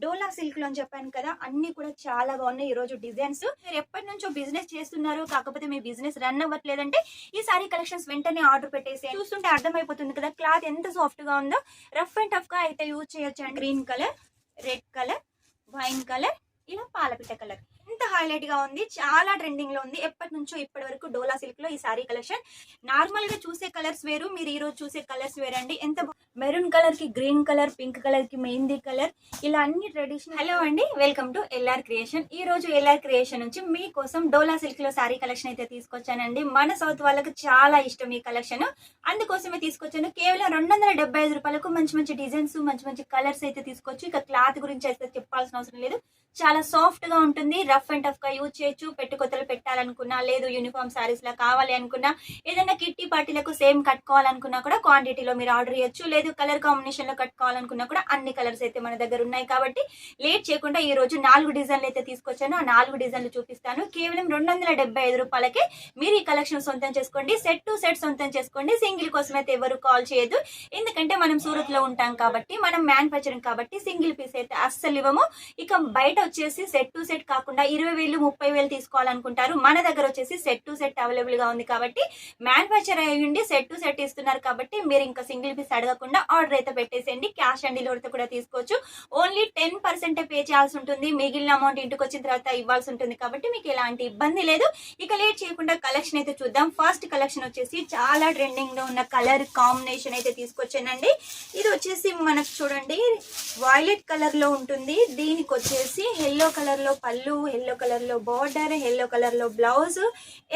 డోలా silk లో అని చెప్పాను కదా, అన్ని కూడా చాలా బాగున్నాయి. ఈ రోజు డిజైన్స్ మీరు ఎప్పటి నుంచో బిజినెస్ చేస్తున్నారు, కాకపోతే మీ బిజినెస్ రన్ అవ్వట్లేదంటే ఈ సారీ కలెక్షన్స్ వెంటనే ఆర్డర్ పెట్టేసి చూస్తుంటే అర్థమైపోతుంది కదా క్లాత్ ఎంత సాఫ్ట్ గా ఉందో. రఫ్ అండ్ టఫ్ గా అయితే యూజ్ చేయొచ్చు. Green colour, red colour, wine colour, ఇలా పాలపిట్ట కలర్ ఎంత హైలైట్ గా ఉంది. చాలా ట్రెండింగ్ లో ఉంది. ఎప్పటి నుంచో ఇప్పటి వరకు డోలా సిల్క్ లో ఈ సారీ కలెక్షన్. నార్మల్ గా చూసే కలర్స్ వేరు, మీరు ఈ రోజు చూసే కలర్స్ వేరండి. ఎంత మెరూన్ కలర్ కి గ్రీన్ కలర్, పింక్ కలర్ కి మెహందీ కలర్, ఇలా అన్ని ట్రెడిషనల్. హలో అండి, వెల్కమ్ టు ఎల్ఆర్ క్రియేషన్. ఈ రోజు ఎల్ఆర్ క్రియేషన్ నుంచి మీకోసం డోలా సిల్క్ లో సారీ కలెక్షన్ అయితే తీసుకొచ్చానండి. మన సౌత్ వాళ్ళకి చాలా ఇష్టం ఈ కలెక్షన్, అందుకోసమే తీసుకొచ్చాను. కేవలం 275 రూపాయలకు మంచి మంచి డిజైన్స్, మంచి మంచి కలర్స్ అయితే తీసుకోవచ్చు. ఇక క్లాత్ గురించి అయితే చెప్పాల్సిన అవసరం లేదు. చాలా సాఫ్ట్ గా ఉంటుంది. రఫ్ అండ్ టఫ్ గా యూజ్ చేయొచ్చు. పెట్టుకొత్తలు పెట్టాలనుకున్నా, లేదు యూనిఫామ్ సారీస్ లా కావాలి అనుకున్నా, ఏదైనా కిట్టి పార్టీలకు సేమ్ కట్టుకోవాలనుకున్నా కూడా క్వాంటిటీలో మీరు ఆర్డర్ చేయొచ్చు. లేదు కలర్ కాంబినేషన్ లో కట్టుకోవాలనుకున్నా కూడా అన్ని కలర్స్ అయితే మన దగ్గర ఉన్నాయి. కాబట్టి లేట్ చేయకుండా ఈ రోజు 4 డిజైన్లు అయితే తీసుకొచ్చాను. ఆ 4 డిజైన్లు చూపిస్తాను. కేవలం 275 రూపాయలకే మీరు ఈ కలెక్షన్ సొంతం చేసుకోండి. సెట్ టు సెట్ సొంతం చేసుకోండి. సింగిల్ కోసం అయితే ఎవరు కాల్ చేయదు, ఎందుకంటే మనం సూరత్ లో ఉంటాం కాబట్టి, మనం మ్యానుఫ్యాక్చరింగ్ కాబట్టి సింగిల్ పీస్ అయితే అస్సలు ఇవ్వము. ఇక బయట వచ్చేసి సెట్ టు సెట్ కాకుండా 20,000 30,000 తీసుకోవాలనుకుంటారు. మన దగ్గర వచ్చేసి సెట్ టు సెట్ అవైలబుల్ గా ఉంది. కాబట్టి మ్యానుఫ్యాక్చర్ అయ్యిండి సెట్ టు సెట్ ఇస్తున్నారు కాబట్టి మీరు ఇంకా సింగిల్ పీస్ అడగకుండా ఆర్డర్ అయితే పెట్టేసేయండి. క్యాష్ ఆన్ డెలివరీతో కూడా తీసుకోవచ్చు. ఓన్లీ 10% పే చేయాల్సి ఉంటుంది. మిగిలిన అమౌంట్ ఇంటికి వచ్చిన తర్వాత ఇవ్వాల్సి ఉంటుంది. కాబట్టి మీకు ఎలాంటి ఇబ్బంది లేదు. ఇక లేట్ చేయకుండా కలెక్షన్ అయితే చూద్దాం. ఫస్ట్ కలెక్షన్ వచ్చేసి చాలా ట్రెండింగ్ లో ఉన్న కలర్ కాంబినేషన్ అయితే తీసుకొచ్చానండి. ఇది వచ్చేసి మనకు చూడండి వైలెట్ కలర్ లో ఉంటుంది. దీనికి వచ్చేసి ఎల్లో కలర్ లో పళ్ళు, ఎల్లో కలర్ లో బార్డర్, ఎల్లో కలర్ లో బ్లౌజ్.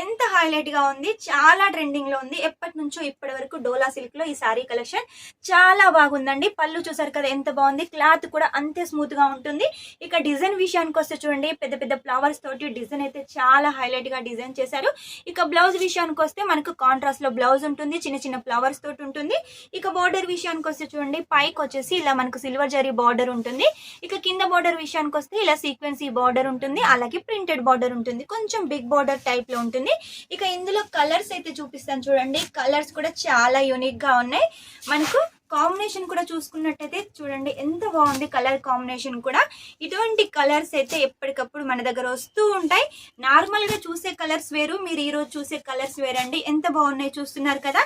ఎంత హైలైట్ గా ఉంది. చాలా ట్రెండింగ్ లో ఉంది. ఎప్పటి నుంచో ఇప్పటి వరకు డోలా సిల్క్ లో ఈ సారీ కలెక్షన్ చాలా బాగుందండి. పళ్ళు చూసారు కదా ఎంత బాగుంది. క్లాత్ కూడా అంతే స్మూత్ గా ఉంటుంది. ఇక డిజైన్ విషయానికి వస్తే చూడండి, పెద్ద పెద్ద ఫ్లవర్స్ తోటి డిజైన్ అయితే చాలా హైలైట్ గా డిజైన్ చేశారు. ఇక బ్లౌజ్ విషయానికి వస్తే మనకు కాంట్రాస్ట్ లో బ్లౌజ్ ఉంటుంది. చిన్న చిన్న ఫ్లవర్స్ తోటి ఉంటుంది. ఇక బార్డర్ విషయానికి వస్తే చూడండి, పైకి వచ్చేసి ఇలా మనకు సిల్వర్ జరీ బార్డర్ ఉంటుంది. ఇక కింద బార్డర్ విషయానికి వస్తే ఇలా సీక్వెన్సీ బార్డర్ ఉంటుంది. అలాగే ప్రింటెడ్ బార్డర్ ఉంటుంది. కొంచెం బిగ్ బార్డర్ టైప్ లో ఉంటుంది. ఇక ఇందులో కలర్స్ అయితే చూపిస్తాను చూడండి. కలర్స్ కూడా చాలా యూనిక్ గా ఉన్నాయి. మనకు కాంబినేషన్ కూడా చూసుకున్నట్టయితే చూడండి ఎంత బాగుంది. కలర్ కాంబినేషన్ కూడా ఇటువంటి కలర్స్ అయితే ఎప్పటికప్పుడు మన దగ్గర వస్తూ ఉంటాయి. నార్మల్ గా చూసే కలర్స్ వేరు, మీరు ఈ రోజు చూసే కలర్స్ వేరండి. ఎంత బాగున్నాయి చూస్తున్నారు కదా.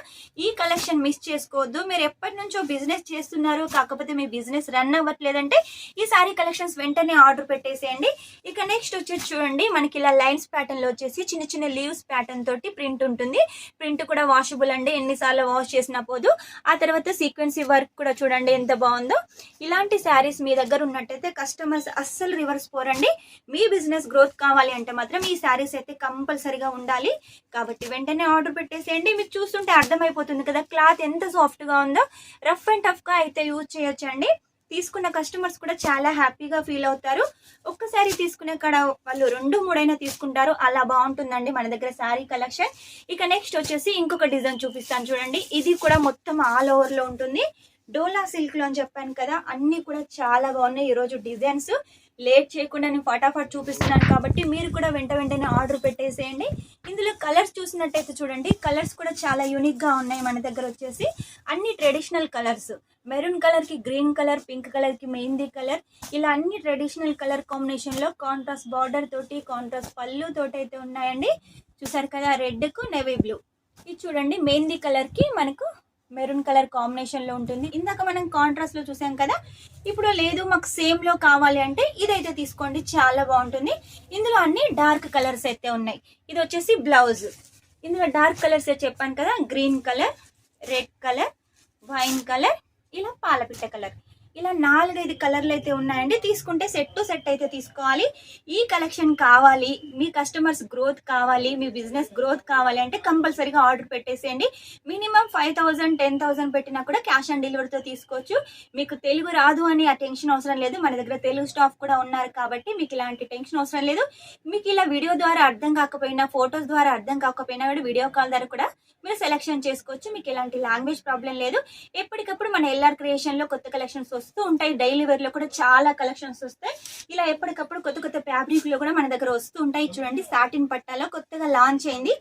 ఈ కలెక్షన్ మిస్ చేసుకోవద్దు. మీరు ఎప్పటి నుంచో బిజినెస్ చేస్తున్నారు, కాకపోతే మీ బిజినెస్ రన్ అవ్వట్లేదంటే ఈ సారీ కలెక్షన్స్ వెంటనే ఆర్డర్ పెట్టేసేయండి. ఇక నెక్స్ట్ వచ్చేసి చూడండి, మనకి ఇలా లైన్స్ ప్యాటర్న్ లో వచ్చేసి చిన్న చిన్న లీవ్స్ ప్యాటర్న్ తోటి ప్రింట్ ఉంటుంది. ప్రింట్ కూడా వాషబుల్ అండి, ఎన్నిసార్లు వాష్ చేసినా పోదు. ఆ తర్వాత సీక్వెన్స్ వర్క్ కూడా చూడండి ఎంత బాగుందో. ఇలాంటి శారీస్ మీ దగ్గర ఉన్నట్టయితే కస్టమర్స్ అస్సలు రివర్స్ పోరండి. మీ బిజినెస్ గ్రోత్ కావాలి అంటే మాత్రం ఈ శారీస్ అయితే కంపల్సరీగా ఉండాలి. కాబట్టి వెంటనే ఆర్డర్ పెట్టేసేయండి. మీకు చూస్తుంటే అర్థమైపోతుంది కదా క్లాత్ ఎంత సాఫ్ట్ గా ఉందో. రఫ్ అండ్ టఫ్ గా అయితే యూజ్ చేయొచ్చండి. తీసుకున్న కస్టమర్స్ కూడా చాలా హ్యాపీగా ఫీల్ అవుతారు. ఒక్కసారి తీసుకునే కాడ వాళ్ళు 2 3 అయినా తీసుకుంటారు. అలా బాగుంటుందండి మన దగ్గర శారీ కలెక్షన్. ఇక నెక్స్ట్ వచ్చేసి ఇంకొక డిజైన్ చూపిస్తాను చూడండి. ఇది కూడా మొత్తం ఆల్ ఓవర్ లో ఉంటుంది. డోలా సిల్క్ లో అని చెప్పాను కదా, అన్ని కూడా చాలా బాగున్నాయి ఈ రోజు డిజైన్స్. లేట్ చేయకుండా నేను ఫటాఫట్ చూపిస్తున్నాను కాబట్టి మీరు కూడా వెంటనే ఆర్డర్ పెట్టేసేయండి. ఇందులో కలర్స్ చూసినట్టయితే చూడండి, కలర్స్ కూడా చాలా యూనిక్ గా ఉన్నాయి. మన దగ్గర వచ్చేసి అన్ని ట్రెడిషనల్ కలర్స్, మెరూన్ కలర్ కి గ్రీన్ కలర్, పింక్ కలర్ కి మెహందీ కలర్, ఇలా అన్ని ట్రెడిషనల్ కలర్ కాంబినేషన్ లో కాంట్రాస్ట్ బార్డర్ తోటి, కాంట్రాస్ట్ పళ్ళు తోటి అయితే ఉన్నాయండి. చూసారు కదా, రెడ్ కు నేవీ బ్లూ. ఇది చూడండి మెహందీ కలర్ కి మనకు మెరూన్ కలర్ కాంబినేషన్ లో ఉంటుంది. ఇందాక మనం కాంట్రాస్ట్ లో చూసాం కదా. ఇప్పుడు లేదు మాకు సేమ్ లో కావాలి అంటే ఇదైతే తీసుకోండి, చాలా బాగుంటుంది. ఇందులో అన్ని డార్క్ కలర్స్ అయితే ఉన్నాయి. ఇది వచ్చేసి బ్లౌజ్. ఇందులో డార్క్ కలర్స్ చెప్పాను కదా, green colour, red colour, wine colour, ఇలా పాలపిట్ట కలర్, ఇలా 4 5 కలర్లు అయితే ఉన్నాయండి. తీసుకుంటే సెట్ టు సెట్ అయితే తీసుకోవాలి. ఈ కలెక్షన్ కావాలి, మీ కస్టమర్స్ గ్రోత్ కావాలి, మీ బిజినెస్ గ్రోత్ కావాలి అంటే కంపల్సరీగా ఆర్డర్ పెట్టేసేయండి. మినిమం 5,000 10,000 పెట్టినా కూడా క్యాష్ ఆన్ డెలివరీతో తీసుకోవచ్చు. మీకు తెలుగు రాదు అని ఆ టెన్షన్ అవసరం లేదు. మన దగ్గర తెలుగు స్టాఫ్ కూడా ఉన్నారు కాబట్టి మీకు ఇలాంటి టెన్షన్ అవసరం లేదు. మీకు ఇలా వీడియో ద్వారా అర్థం కాకపోయినా, ఫొటోస్ ద్వారా అర్థం కాకపోయినా కూడా వీడియో కాల్ ద్వారా కూడా మీరు సెలెక్షన్ చేసుకోవచ్చు. మీకు ఎలాంటి లాంగ్వేజ్ ప్రాబ్లం లేదు. ఎప్పటికప్పుడు మన ఎల్ఆర్ క్రియేషన్ లో కొత్త కలెక్షన్స్ వస్తూ ఉంటాయి. డైలీ వేర్ లో కూడా చాలా కలెక్షన్స్ వస్తాయి. ఇలా ఎప్పటికప్పుడు కొత్త కొత్త ఫ్యాబ్రిక్ లో కూడా మన దగ్గర వస్తూ ఉంటాయి. చూడండి, సాటిన్ పట్టాలో కొత్తగా లాంచ్ అయింది.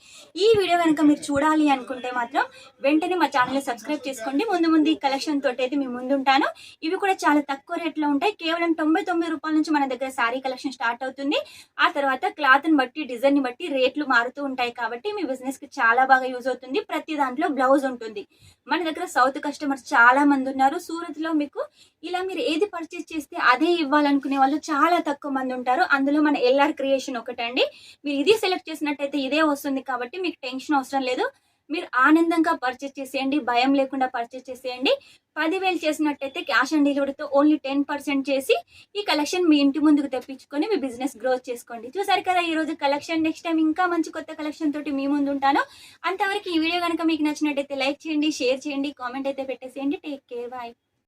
ఈ వీడియో కనుక మీరు చూడాలి అనుకుంటే మాత్రం వెంటనే మా ఛానల్ సబ్స్క్రైబ్ చేసుకోండి. ముందు ఈ కలెక్షన్ తోటి అయితే మీ ముందుంటాను. ఇవి కూడా చాలా తక్కువ రేట్ లో ఉంటాయి. కేవలం 99 రూపాయల నుంచి మన దగ్గర శారీ కలెక్షన్ స్టార్ట్ అవుతుంది. ఆ తర్వాత క్లాత్ ని బట్టి, డిజైన్ ని బట్టి రేట్లు మారుతూ ఉంటాయి. కాబట్టి మీ బిజినెస్ కి చాలా బాగా యూజ్ అవుతుంది. ప్రతి దాంట్లో బ్లౌజ్ ఉంటుంది. మన దగ్గర సౌత్ కస్టమర్స్ చాలా మంది ఉన్నారు. సూరత్ లో మీకు ఇలా మీరు ఏది పర్చేస్ చేస్తే అదే ఇవ్వాలనుకునే వాళ్ళు చాలా తక్కువ మంది ఉంటారు. అందులో మన ఎల్ఆర్ క్రియేషన్ ఒకటండి. మీరు ఇది సెలెక్ట్ చేసినట్టయితే ఇదే వస్తుంది. కాబట్టి మీకు టెన్షన్ అవసరం లేదు. మీరు ఆనందంగా పర్చేస్ చేసేయండి, భయం లేకుండా పర్చేస్ చేసేయండి. 10,000 చేసినట్టయితే క్యాష్ ఆన్ డెలివరీతో ఓన్లీ 10% చేసి ఈ కలెక్షన్ మీ ఇంటి ముందుకు తెప్పించుకొని మీ బిజినెస్ గ్రో చేసుకోండి. చూసారు కదా ఈ రోజు కలెక్షన్. నెక్స్ట్ టైం ఇంకా మంచి కొత్త కలెక్షన్ తోటి మీ ముందు ఉంటాను. అంతవరకు ఈ వీడియో కనుక మీకు నచ్చినట్టయితే లైక్ చేయండి, షేర్ చేయండి, కామెంట్ అయితే పెట్టేసేయండి. Take care, bye.